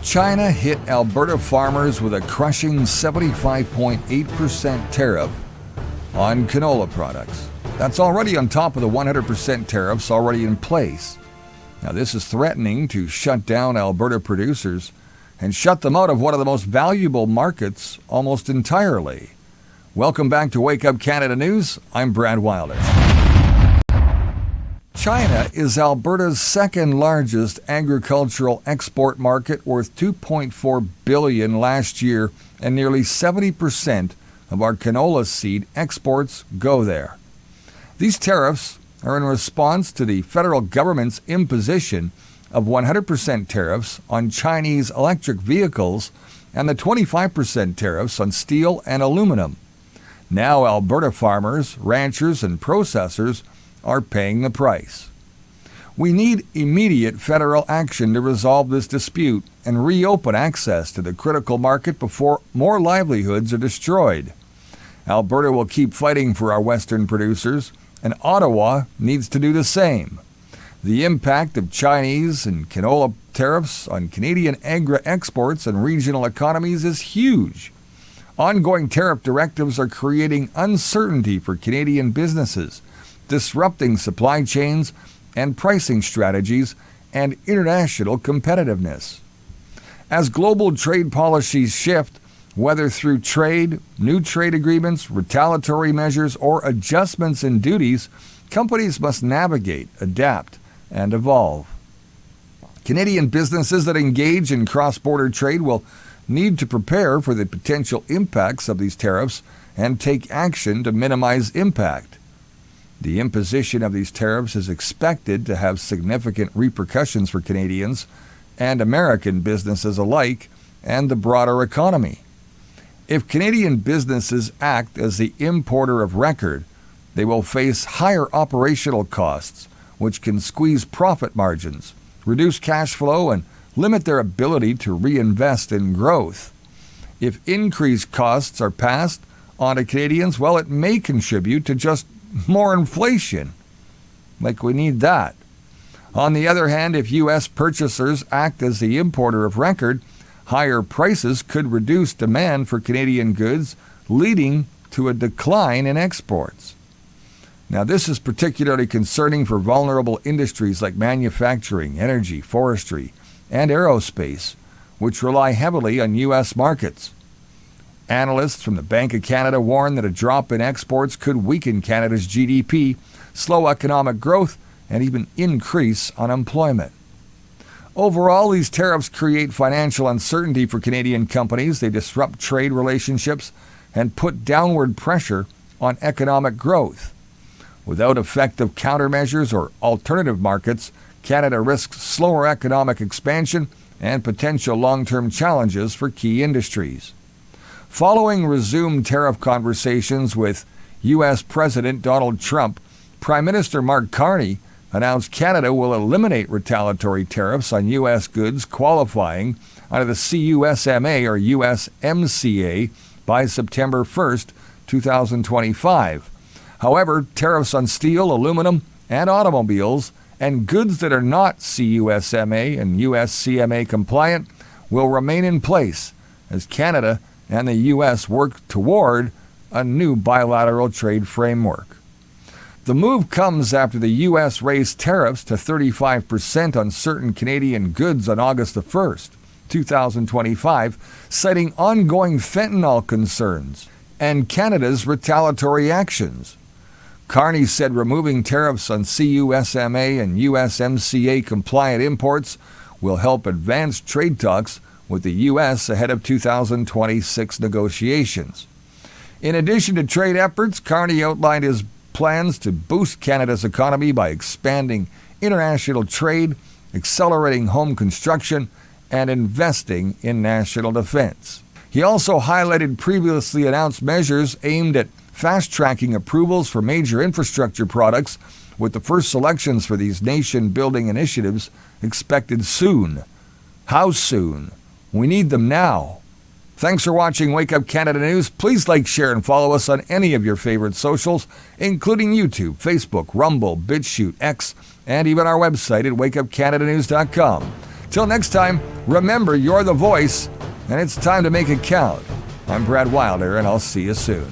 China hit Alberta farmers with a crushing 75.8% tariff on canola products. That's already on top of the 100% tariffs already in place. Now, this is threatening to shut down Alberta producers and shut them out of one of the most valuable markets almost entirely. Welcome back to Wake Up Canada News. I'm Brad Wilder. China is Alberta's second largest agricultural export market, worth $2.4 billion last year, and nearly 70% of our canola seed exports go there. These tariffs are in response to the federal government's imposition of 100% tariffs on Chinese electric vehicles and the 25% tariffs on steel and aluminum. Now Alberta farmers, ranchers, and processors are paying the price. We need immediate federal action to resolve this dispute and reopen access to the critical market before more livelihoods are destroyed. Alberta will keep fighting for our Western producers, and Ottawa needs to do the same. The impact of Chinese and canola tariffs on Canadian agri-exports and regional economies is huge. Ongoing tariff directives are creating uncertainty for Canadian businesses, disrupting supply chains and pricing strategies and international competitiveness. As global trade policies shift, whether through trade, new trade agreements, retaliatory measures, or adjustments in duties, companies must navigate, adapt, and evolve. Canadian businesses that engage in cross-border trade will need to prepare for the potential impacts of these tariffs and take action to minimize impact. The imposition of these tariffs is expected to have significant repercussions for Canadians and American businesses alike and the broader economy. If Canadian businesses act as the importer of record, they will face higher operational costs, which can squeeze profit margins, reduce cash flow, and limit their ability to reinvest in growth. If increased costs are passed on to Canadians, well, it may contribute to just more inflation. Like we need that. On the other hand, if U.S. purchasers act as the importer of record, higher prices could reduce demand for Canadian goods, leading to a decline in exports. Now, this is particularly concerning for vulnerable industries like manufacturing, energy, forestry, and aerospace, which rely heavily on U.S. markets. Analysts from the Bank of Canada warn that a drop in exports could weaken Canada's GDP, slow economic growth, and even increase unemployment. Overall, these tariffs create financial uncertainty for Canadian companies. They disrupt trade relationships and put downward pressure on economic growth. Without effective countermeasures or alternative markets, Canada risks slower economic expansion and potential long-term challenges for key industries. Following resumed tariff conversations with U.S. President Donald Trump, Prime Minister Mark Carney announced Canada will eliminate retaliatory tariffs on U.S. goods qualifying under the CUSMA or USMCA by September 1st, 2025. However, tariffs on steel, aluminum, and automobiles and goods that are not CUSMA and USCMA compliant will remain in place as Canada and the U.S. work toward a new bilateral trade framework. The move comes after the U.S. raised tariffs to 35% on certain Canadian goods on August 1st, 2025, citing ongoing fentanyl concerns and Canada's retaliatory actions. Carney said removing tariffs on CUSMA and USMCA compliant imports will help advance trade talks with the U.S. ahead of 2026 negotiations. In addition to trade efforts, Carney outlined his plans to boost Canada's economy by expanding international trade, accelerating home construction, and investing in national defense. He also highlighted previously announced measures aimed at fast-tracking approvals for major infrastructure products, with the first selections for these nation-building initiatives expected soon. How soon? We need them now. Thanks for watching Wake Up Canada News. Please like, share, and follow us on any of your favorite socials, including YouTube, Facebook, Rumble, BitChute, X, and even our website at wakeupcanadanews.com. Till next time, Remember, you're the voice, and it's time to make it count. I'm Brad Wilder, and I'll see you soon.